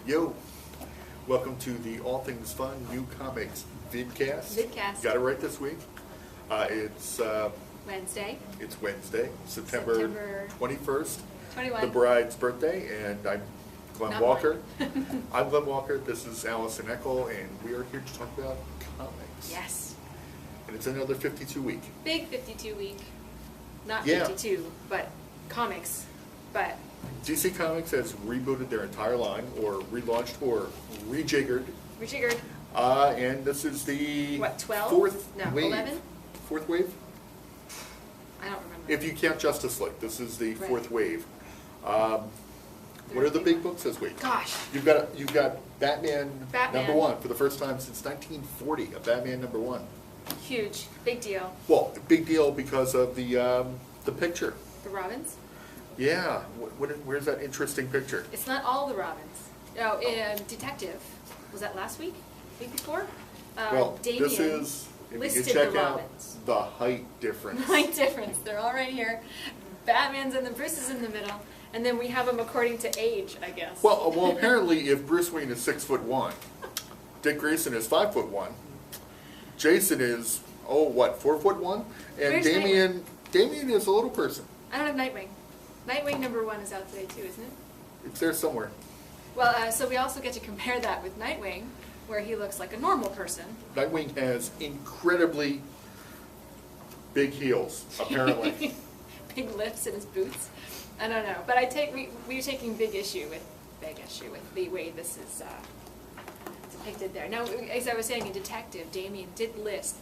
Yo, welcome to the All Things Fun New Comics Vidcast. Vidcast. Got it right this week. It's Wednesday. It's Wednesday, September 21st, 21. the bride's birthday, and I'm Glenn Not Walker. mine. I'm Glenn Walker. This is Allison Eckel, and we are here to talk about comics. Yes. And it's another 52 week. Big 52 week. Not Yeah. 52, but comics. But DC Comics has rebooted their entire line, or relaunched, or rejiggered. rejiggered. And this is the What, 12? fourth No, wave. 11? Fourth wave? I don't remember. If you count Justice League, this is the Right. fourth wave. What are the big books this week? Gosh. You've got Batman Batman. #1 for the first time since 1940. A Batman #1. Huge. Big deal. Well, big deal because of the picture. The Robins? Yeah. Where's that interesting picture? It's not all the Robins. No, Detective. Was that last week? Week before? Well, Damien this is, if you listed can check the out Robins. the height difference. Height difference. They're all right here. Batman's in the Bruce is in the middle, and then we have them according to age, I guess. Well, apparently, if Bruce Wayne is 6'1", Dick Grayson is 5'1", Jason is 4'1", and Where's Damian is a little person. I don't have Nightwing. Nightwing #1 is out today too, isn't it? It's there somewhere. Well, so we also get to compare that with Nightwing, where he looks like a normal person. Nightwing has incredibly big heels, apparently. Big lifts in his boots. I don't know, but we're taking big issue with the way this is depicted there. Now, as I was saying, in Detective, Damien did list,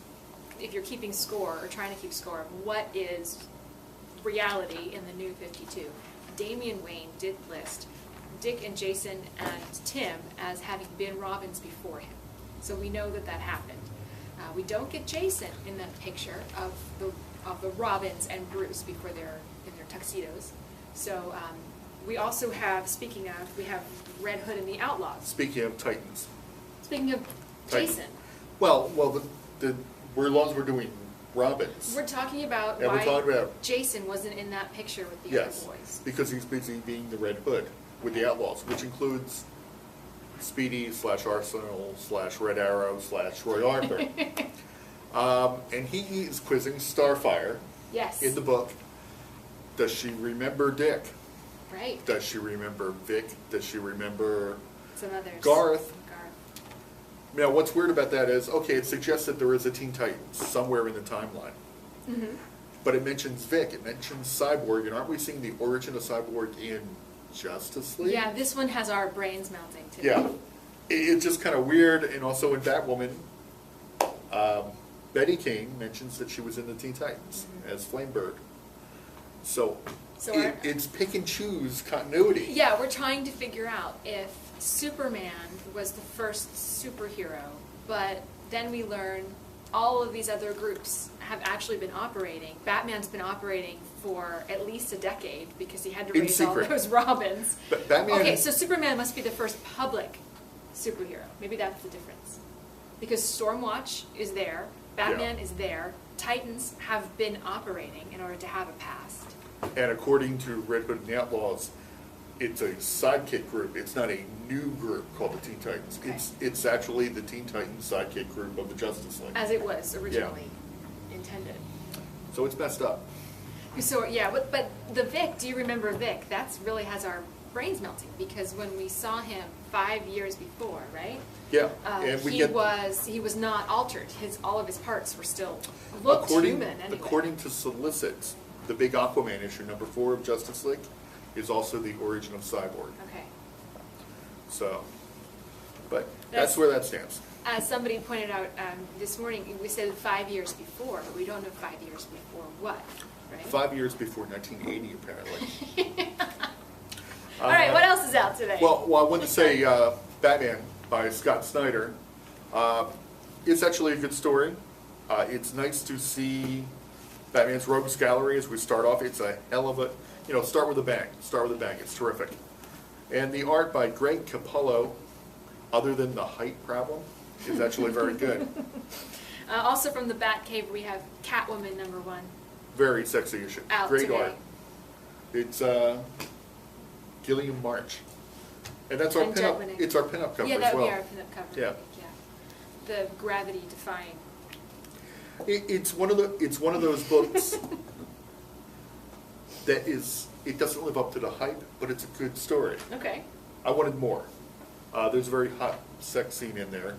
if you're keeping score or trying to keep score of what is reality in the new 52, Damian Wayne did list Dick and Jason and Tim as having been Robins before him. So we know that happened. We don't get Jason in that picture of the Robins and Bruce before they're in their tuxedos. So we also have, we have Red Hood and the Outlaws. Speaking of Titans. Speaking of Titans. Jason. Well, we're doing Robins. We're talking about And why we're talking about- Jason wasn't in that picture with the Yes, other boys. because he's busy being the Red Hood with the Outlaws, which includes Speedy /Arsenal /Red Arrow /Roy Arthur. And he is quizzing Starfire Yes. in the book. Does she remember Dick? Right. Does she remember Vic? Does she remember Some others. Garth? Now, what's weird about that is, okay, it suggests that there is a Teen Titans somewhere in the timeline. Mm-hmm. But it mentions Vic, it mentions Cyborg, and aren't we seeing the origin of Cyborg in Justice League? Yeah, this one has our brains melting too. Yeah. It's just kind of weird, and also in Batwoman, Betty King mentions that she was in the Teen Titans as Flamebird. So it's pick and choose continuity. Yeah, we're trying to figure out if Superman was the first superhero, but then we learn all of these other groups have actually been operating. Batman's been operating for at least a decade because he had to raise all those Robins. But Batman... Okay, so Superman must be the first public superhero. Maybe that's the difference. Because Stormwatch is there, Batman is there, Titans have been operating in order to have a past. And according to Red Hood and the Outlaws, it's a sidekick group. It's not a new group called the Teen Titans. Okay. It's actually the Teen Titans sidekick group of the Justice League. As it was originally intended. So it's messed up. So, yeah, but the Vic, do you remember Vic? That really has our brains melting because when we saw him 5 years before, right? Yeah. And he was not altered. All of his parts were still looked human anyway. According to Solicit, the big Aquaman issue, #4 of Justice League, is also the origin of Cyborg. Okay. So, but that's where that stands. As somebody pointed out this morning, we said 5 years before, but we don't know 5 years before what, right? 5 years before 1980, apparently. All right, what else is out today? Well, I wanted to say Batman by Scott Snyder. It's actually a good story. It's nice to see Batman's Rogues Gallery as we start off. It's a hell of a, start with a bang. It's terrific. And the art by Greg Capullo, other than the height problem, is actually very good. Also from the Batcave, we have Catwoman #1. Very sexy issue. Out Great today. art. It's Gilliam March. And that's our And Jet pinup, winning. it's our pinup cover Yeah, as that would well. be our pinup cover. Yeah. The gravity defying. It's one of those books that it doesn't live up to the hype, but it's a good story. Okay. I wanted more. There's a very hot sex scene in there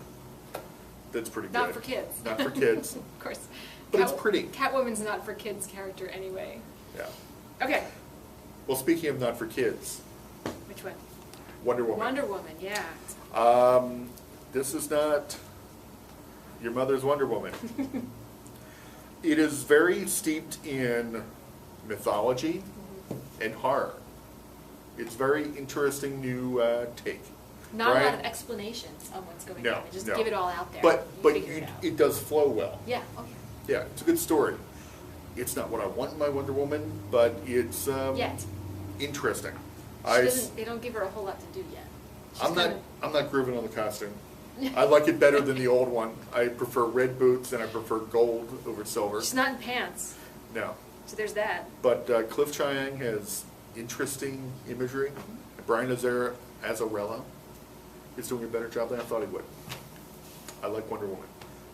that's pretty good. Not for kids. Not for kids. Of course. But it's pretty. Catwoman's not for kids character anyway. Yeah. Okay. Well, speaking of not for kids, Which one? Wonder Woman. Wonder Woman, yeah. This is not your mother's Wonder Woman. It is very steeped in mythology and horror. It's very interesting new take. Not right? a lot of explanations on what's going on. Just give it all out there. But figure it out. it does flow well. Yeah, okay. Yeah, it's a good story. It's not what I want in my Wonder Woman, but it's Yet. interesting. They don't give her a whole lot to do yet. I'm not grooving on the costume. I like it better than the old one. I prefer red boots and I prefer gold over silver. She's not in pants, No. so there's that. But Cliff Chiang has interesting imagery. Brian Azzarello is doing a better job than I thought he would. I like Wonder Woman.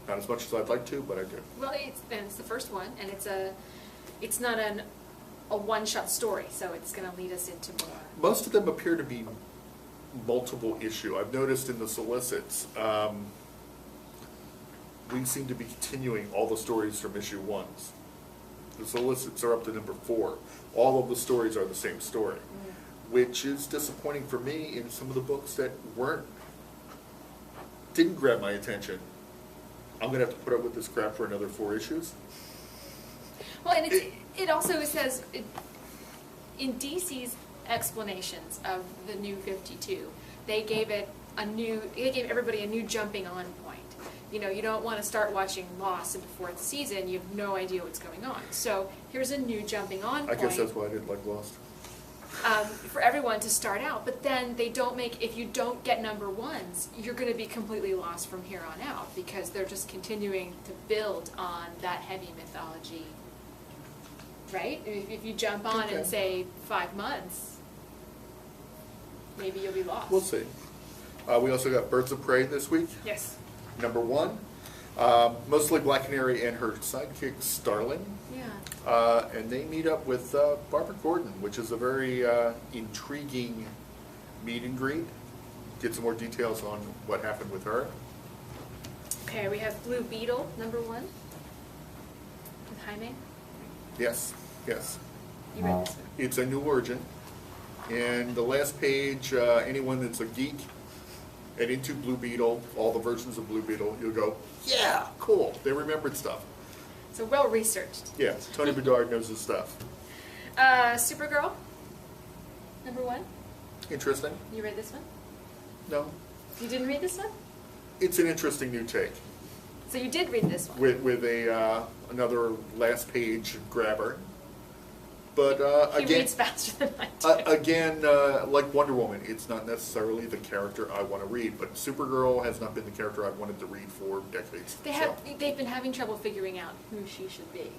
Not as much as I'd like to, but I do. Well, it's the first one, and it's not a one-shot story, so it's going to lead us into more. Most of them appear to be multiple issue. I've noticed in the solicits, we seem to be continuing all the stories from issue 1s. The solicits are up to number 4. All of the stories are the same story, which is disappointing for me in some of the books that didn't grab my attention. I'm going to have to put up with this crap for another 4 issues. Well, and it also says, in DC's explanations of the new 52, they gave everybody a new jumping on point. You know, you don't want to start watching Lost in the 4th season, you have no idea what's going on. So here's a new jumping on point. I guess that's why I didn't like Lost. For everyone to start out, but then they don't if you don't get number 1s, you're going to be completely lost from here on out, because they're just continuing to build on that heavy mythology, right? If you jump on and say 5 months, maybe you'll be lost. We'll see. We also got Birds of Prey this week. Yes. Number 1. Mostly Black Canary and her sidekick Starling. Yeah. And they meet up with Barbara Gordon, which is a very intriguing meet and greet. Get some more details on what happened with her. Okay, we have Blue Beetle, number 1, with Jaime. Yes, yes. You read this one. It's a new origin. And the last page, anyone that's a geek and into Blue Beetle, all the versions of Blue Beetle, you'll go, yeah, cool. They remembered stuff. So well researched. Yeah, Tony Bedard knows his stuff. Supergirl, number 1. Interesting? You read this one? No. You didn't read this one? It's an interesting new take So you did read this one. with another last page grabber. But He again, reads faster than I do. like Wonder Woman, it's not necessarily the character I want to read. But Supergirl has not been the character I've wanted to read for decades. They've been having trouble figuring out who she should be,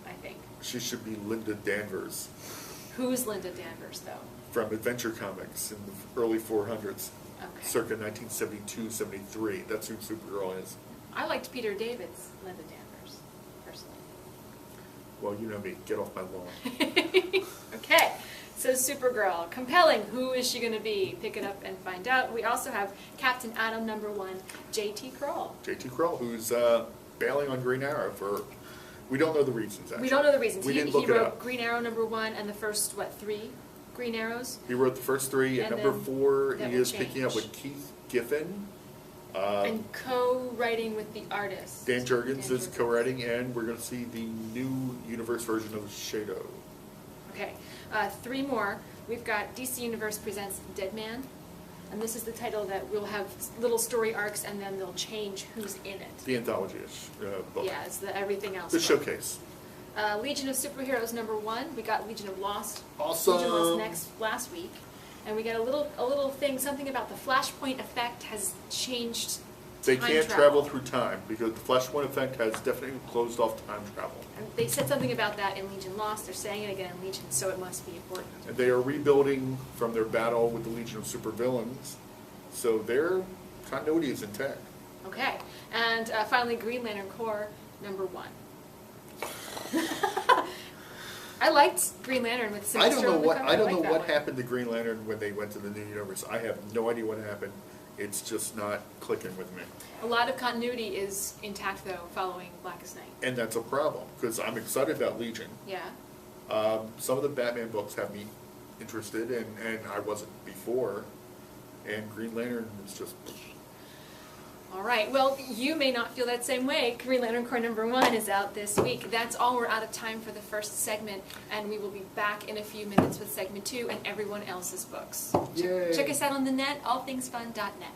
I think. She should be Linda Danvers Who's Linda Danvers, though? from Adventure Comics in the early 400s, Okay. circa 1972-73. That's who Supergirl is. I liked Peter David's Linda Danvers, personally. Well, you know me. Get off my lawn. Okay, so Supergirl, compelling. Who is she going to be? Pick it up and find out. We also have Captain Atom number 1, J.T. Kroll. J.T. Kroll, who's bailing on Green Arrow for... We don't know the reasons, actually. We don't know the reasons. We He didn't look it wrote up. Green Arrow number 1 and the first, 3 Green Arrows? He wrote the first 3, and And number then 4 that he will is picking up change. with Keith Giffen. And co-writing with the artist. Dan Jurgens is Jurgens. co-writing, and we're going to see the new universe version of Shadow. Okay, 3 more. We've got DC Universe Presents Dead Man, and this is the title that will have little story arcs, and then they'll change who's in it. The anthology-ish book. Yeah, it's the everything else. The book. showcase. Legion of Superheroes number 1. We got Legion of Lost. Awesome. Legion of Lost last week, and we got a little thing, something about the Flashpoint effect has changed They time can't travel through time, because the Flashpoint effect has definitely closed off time travel. And they said something about that in Legion Lost. They're saying it again in Legion, so it must be important. And they are rebuilding from their battle with the Legion of Supervillains, so their continuity is intact. Okay, and finally, Green Lantern Corps #1. I liked Green Lantern with Sinestro. I don't know what like that one. happened to Green Lantern when they went to the new universe. I have no idea what happened. It's just not clicking with me. A lot of continuity is intact though, following Blackest Night. And that's a problem, because I'm excited about Legion. Yeah. Some of the Batman books have me interested, and I wasn't before. And Green Lantern is just... All right. Well, you may not feel that same way. Green Lantern Corps #1 is out this week. That's all. We're out of time for the first segment, and we will be back in a few minutes with segment 2 and everyone else's books. Yay. Check us out on the net, allthingsfun.net.